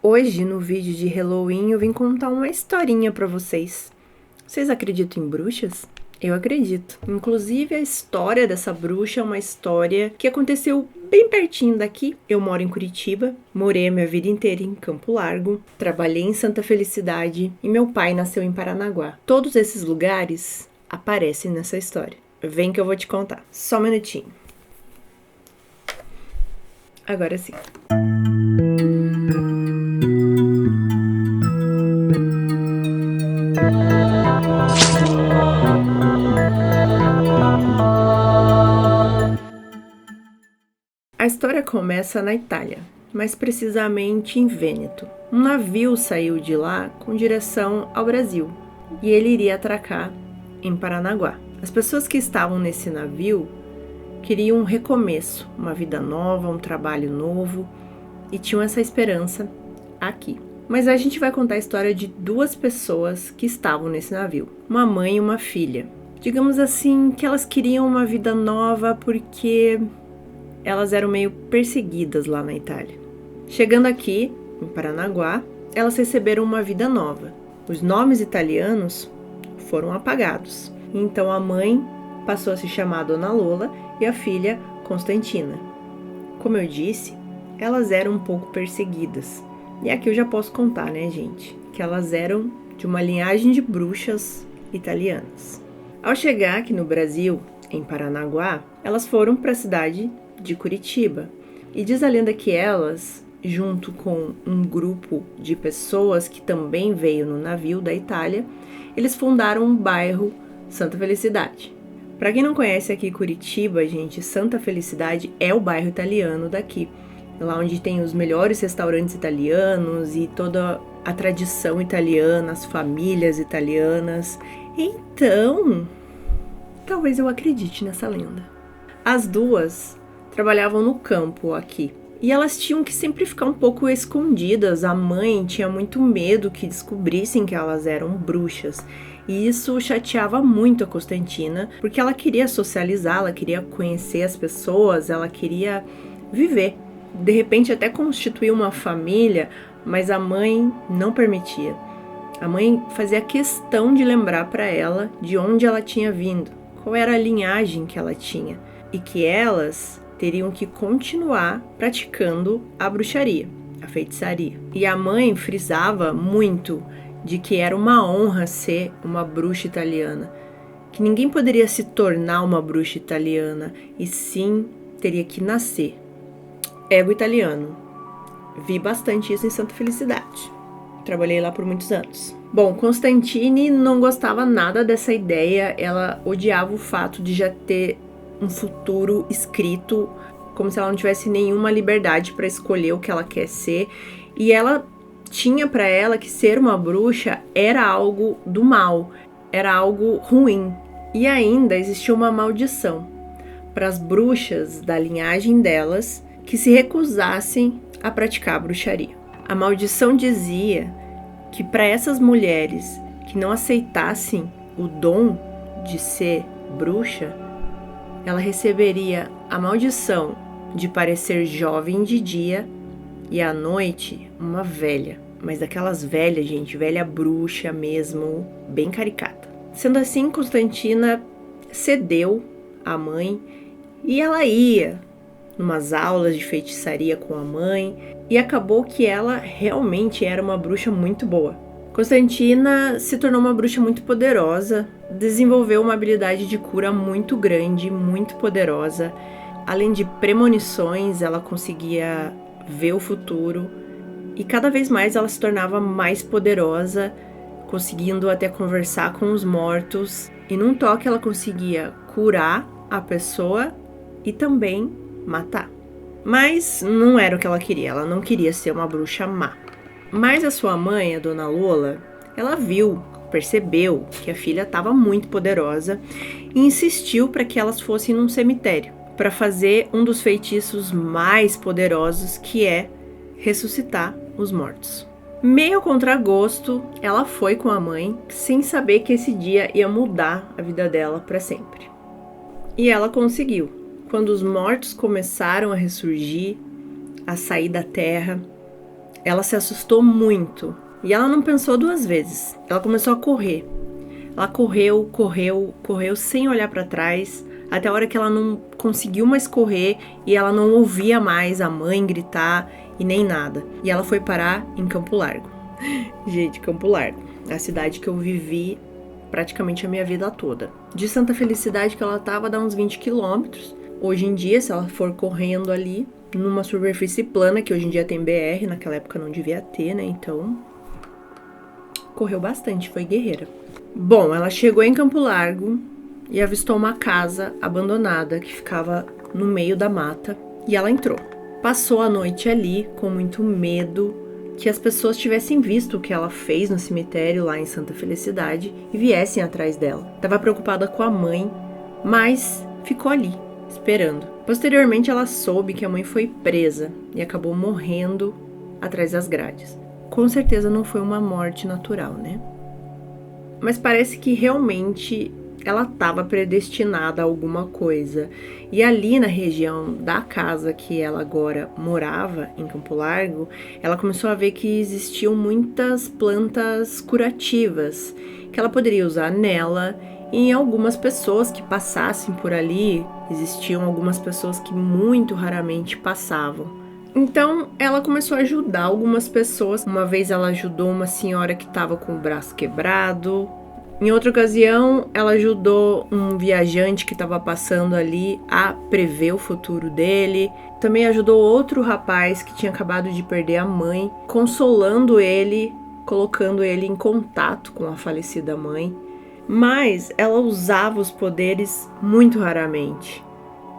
Hoje, no vídeo de Halloween, eu vim contar uma historinha pra vocês. Vocês acreditam em bruxas? Eu acredito. Inclusive, a história dessa bruxa é uma história que aconteceu bem pertinho daqui. Eu moro em Curitiba, morei a minha vida inteira em Campo Largo, trabalhei em Santa Felicidade e meu pai nasceu em Paranaguá. Todos esses lugares aparecem nessa história. Vem que eu vou te contar. Só um minutinho. Agora sim. A história começa na Itália, mais precisamente em Vêneto. Um navio saiu de lá com direção ao Brasil e ele iria atracar em Paranaguá. As pessoas que estavam nesse navio queriam um recomeço, uma vida nova, um trabalho novo e tinham essa esperança aqui. Mas a gente vai contar a história de duas pessoas que estavam nesse navio, uma mãe e uma filha. Digamos assim que elas queriam uma vida nova porque elas eram meio perseguidas lá na Itália. Chegando aqui, em Paranaguá, elas receberam uma vida nova. Os nomes italianos foram apagados. Então a mãe passou a se chamar Dona Lola e a filha Constantina. Como eu disse, elas eram um pouco perseguidas. E aqui eu já posso contar, né, gente? Que elas eram de uma linhagem de bruxas italianas. Ao chegar aqui no Brasil, em Paranaguá, elas foram para a cidade de Curitiba. E diz a lenda que elas, junto com um grupo de pessoas que também veio no navio da Itália, eles fundaram um bairro Santa Felicidade. Para quem não conhece aqui Curitiba, gente, Santa Felicidade é o bairro italiano daqui. Lá onde tem os melhores restaurantes italianos e toda a tradição italiana, as famílias italianas. Então, talvez eu acredite nessa lenda. As duas trabalhavam no campo aqui. E elas tinham que sempre ficar um pouco escondidas. A mãe tinha muito medo que descobrissem que elas eram bruxas. E isso chateava muito a Constantina, porque ela queria socializar, ela queria conhecer as pessoas, ela queria viver. De repente até constituir uma família, mas a mãe não permitia. A mãe fazia questão de lembrar para ela de onde ela tinha vindo, qual era a linhagem que ela tinha, e que elas teriam que continuar praticando a bruxaria, a feitiçaria. E a mãe frisava muito de que era uma honra ser uma bruxa italiana, que ninguém poderia se tornar uma bruxa italiana, e sim teria que nascer. Ego italiano. Vi bastante isso em Santa Felicidade. Trabalhei lá por muitos anos. Bom, Constantine não gostava nada dessa ideia, ela odiava o fato de já ter um futuro escrito, como se ela não tivesse nenhuma liberdade para escolher o que ela quer ser, e ela tinha para ela que ser uma bruxa era algo do mal, era algo ruim. E ainda existia uma maldição para as bruxas da linhagem delas que se recusassem a praticar a bruxaria. A maldição dizia que para essas mulheres que não aceitassem o dom de ser bruxa, ela receberia a maldição de parecer jovem de dia e à noite uma velha. Mas daquelas velhas, gente, velha bruxa mesmo, bem caricata. Sendo assim, Constantina cedeu à mãe e ela ia numas aulas de feitiçaria com a mãe e acabou que ela realmente era uma bruxa muito boa. Constantina se tornou uma bruxa muito poderosa, desenvolveu uma habilidade de cura muito grande, muito poderosa. Além de premonições, ela conseguia ver o futuro e cada vez mais ela se tornava mais poderosa, conseguindo até conversar com os mortos. E num toque ela conseguia curar a pessoa e também matar. Mas não era o que ela queria, ela não queria ser uma bruxa má. Mas a sua mãe, a Dona Lola, ela percebeu que a filha estava muito poderosa e insistiu para que elas fossem num cemitério para fazer um dos feitiços mais poderosos, que é ressuscitar os mortos. Meio a contragosto, ela foi com a mãe, sem saber que esse dia ia mudar a vida dela para sempre. E ela conseguiu. Quando os mortos começaram a ressurgir, a sair da terra, Ela se assustou muito e ela não pensou duas vezes. Ela começou a correr. Ela correu sem olhar para trás, até a hora que ela não conseguiu mais correr e ela não ouvia mais a mãe gritar e nem nada. E ela foi parar em Campo Largo. Gente, Campo Largo, a cidade que eu vivi praticamente a minha vida toda. De Santa Felicidade que ela tava, dá uns 20 quilômetros. Hoje em dia, se ela for correndo ali, numa superfície plana, que hoje em dia tem BR, naquela época não devia ter, né? Então, correu bastante, foi guerreira. Bom, ela chegou em Campo Largo e avistou uma casa abandonada que ficava no meio da mata e ela entrou. Passou a noite ali com muito medo que as pessoas tivessem visto o que ela fez no cemitério lá em Santa Felicidade e viessem atrás dela. Estava preocupada com a mãe, mas ficou ali, esperando. Posteriormente, ela soube que a mãe foi presa e acabou morrendo atrás das grades. Com certeza não foi uma morte natural, né? Mas parece que realmente ela estava predestinada a alguma coisa. E ali na região da casa que ela agora morava, em Campo Largo, ela começou a ver que existiam muitas plantas curativas que ela poderia usar nela e em algumas pessoas que passassem por ali. Existiam algumas pessoas que muito raramente passavam. Então, ela começou a ajudar algumas pessoas. Uma vez ela ajudou uma senhora que estava com o braço quebrado. Em outra ocasião, ela ajudou um viajante que estava passando ali a prever o futuro dele. Também ajudou outro rapaz que tinha acabado de perder a mãe, consolando ele, colocando ele em contato com a falecida mãe. Mas ela usava os poderes muito raramente.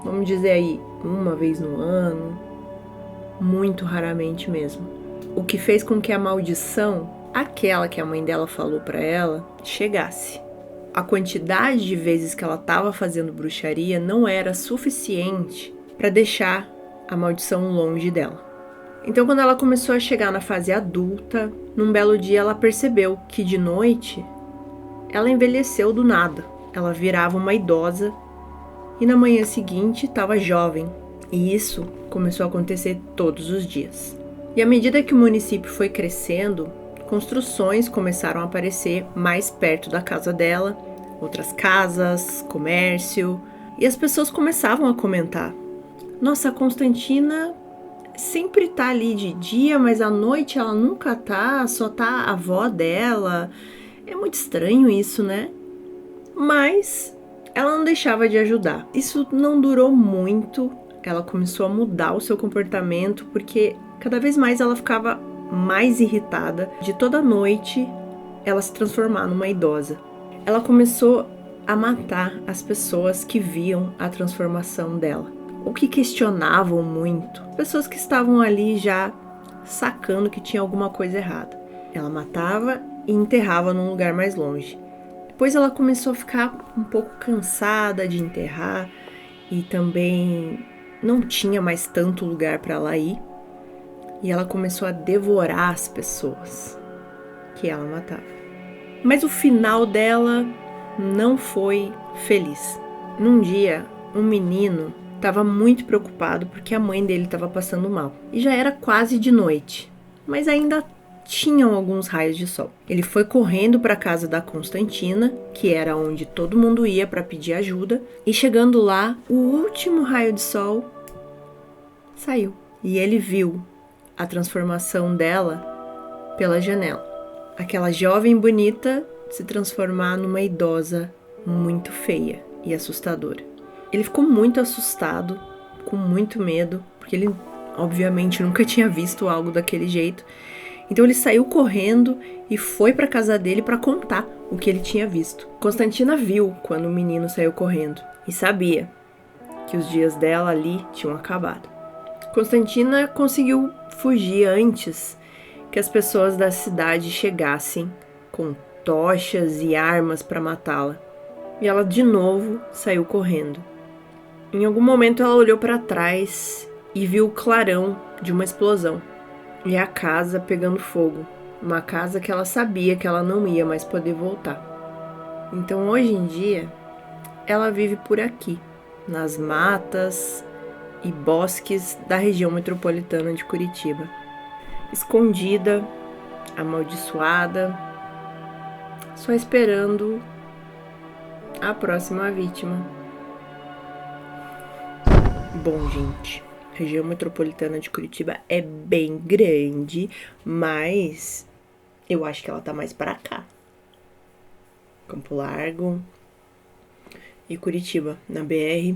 Vamos dizer aí, uma vez no ano, muito raramente mesmo. O que fez com que a maldição, aquela que a mãe dela falou para ela, chegasse. A quantidade de vezes que ela estava fazendo bruxaria não era suficiente para deixar a maldição longe dela. Então, quando ela começou a chegar na fase adulta, num belo dia ela percebeu que de noite ela envelheceu do nada. Ela virava uma idosa e na manhã seguinte estava jovem. E isso começou a acontecer todos os dias. E à medida que o município foi crescendo, construções começaram a aparecer mais perto da casa dela, outras casas, comércio, e as pessoas começavam a comentar: nossa, a Constantina sempre tá ali de dia, mas à noite ela nunca tá, só tá a avó dela. É muito estranho isso, né? Mas ela não deixava de ajudar. Isso não durou muito, ela começou a mudar o seu comportamento, porque cada vez mais ela ficava mais irritada de toda noite ela se transformar numa idosa. Ela começou a matar as pessoas que viam a transformação dela, ou que questionavam muito, pessoas que estavam ali já sacando que tinha alguma coisa errada. Ela matava e enterrava num lugar mais longe. Depois ela começou a ficar um pouco cansada de enterrar e também não tinha mais tanto lugar para ela ir. E ela começou a devorar as pessoas que ela matava. Mas o final dela não foi feliz. Num dia, um menino estava muito preocupado porque a mãe dele estava passando mal. E já era quase de noite, mas ainda tinham alguns raios de sol. Ele foi correndo para a casa da Constantina, que era onde todo mundo ia para pedir ajuda, e chegando lá, o último raio de sol saiu. E ele viu a transformação dela pela janela. Aquela jovem bonita se transformar numa idosa muito feia e assustadora. Ele ficou muito assustado, com muito medo, porque ele obviamente nunca tinha visto algo daquele jeito. Então ele saiu correndo e foi para casa dele para contar o que ele tinha visto. Constantina viu quando o menino saiu correndo e sabia que os dias dela ali tinham acabado. Constantina conseguiu fugir antes que as pessoas da cidade chegassem com tochas e armas para matá-la. E ela de novo saiu correndo. Em algum momento ela olhou para trás e viu o clarão de uma explosão e a casa pegando fogo. Uma casa que ela sabia que ela não ia mais poder voltar. Então hoje em dia ela vive por aqui, nas matas e bosques da região metropolitana de Curitiba. escondida, amaldiçoada, só esperando a próxima vítima. Bom, gente, a região metropolitana de Curitiba é bem grande, mas eu acho que ela tá mais pra cá. Campo Largo e Curitiba, na BR,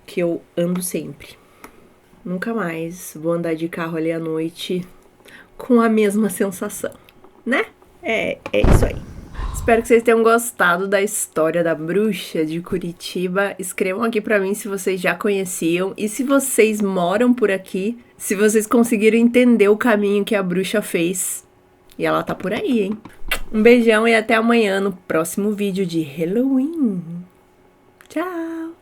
que eu ando sempre. Nunca mais vou andar de carro ali à noite com a mesma sensação, né? É isso aí. Espero que vocês tenham gostado da história da bruxa de Curitiba. Escrevam aqui pra mim se vocês já conheciam e se vocês moram por aqui, se vocês conseguiram entender o caminho que a bruxa fez. E ela tá por aí, hein? Um beijão e até amanhã no próximo vídeo de Halloween. Tchau!